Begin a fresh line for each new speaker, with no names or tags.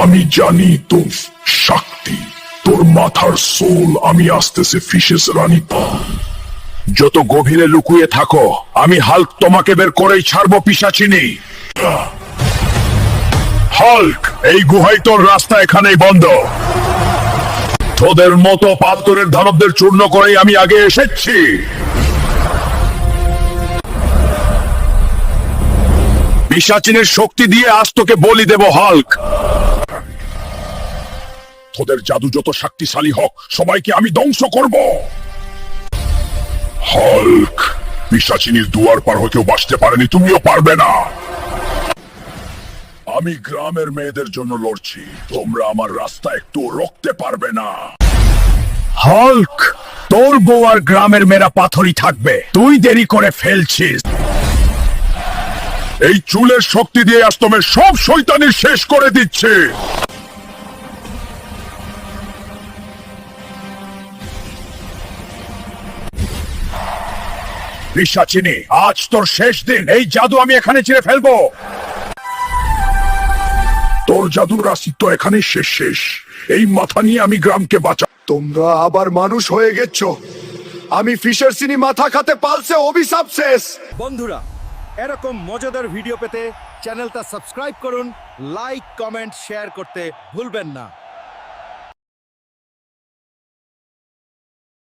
আমি জানি তোর শক্তি, তোর মাথার সোল আমি আসতেছে ফিশেস রানী পা। যত গভীরে লুকিয়ে থাকো, আমি হাল্ক তোমাকে বের করেই ছাড়বো পিশাচিনী। হাল্ক, এই গুহায় তোর রাস্তা এখানেই বন্ধ। তোদের মতো পাথরের দানবদের চূর্ণ করেই আমি আগে এসেছি। পিশাচিনের শক্তি দিয়ে আজ তোকে বলি দেব হাল্ক। তোদের জাদু যত শক্তিশালী হোক, সবাইকে আমি ধ্বংস করব। হাল্ক, পিশাচিনীর দুয়ার পার হয়ে কেউ বাঁচতে পারেনি, তুমিও পারবে না। আমি গ্রামের মেয়েদের জন্য লড়ছি, তোমরা আমার রাস্তা একটু রুখতে পারবে না। হাল্ক, তোর বউ আর গ্রামের মেয়েরা পাথরই থাকবে, তুই দেরি করে ফেলছিস। এই চুলের শক্তি দিয়ে আজ তোমার সব শয়তানি শেষ করে দিচ্ছে। পিশাচিনী, আজ তোর শেষ দিন। এই জাদু আমি এখানে ছিঁড়ে ফেলবো। তোর জাদুর রাশি তো এখানে শেষ। এই মাথা নিয়ে আমি গ্রামকে বাঁচা।
তোমরা আবার মানুষ হয়ে গেছো। আমি ফিশের চিনি মাথা খাতে পালছে, অভিশাপ শেষ।
বন্ধুরা, এরকম মজাদার ভিডিও পেতে চ্যানেলটা সাবস্ক্রাইব করুন, লাইক কমেন্ট শেয়ার করতে ভুলবেন না।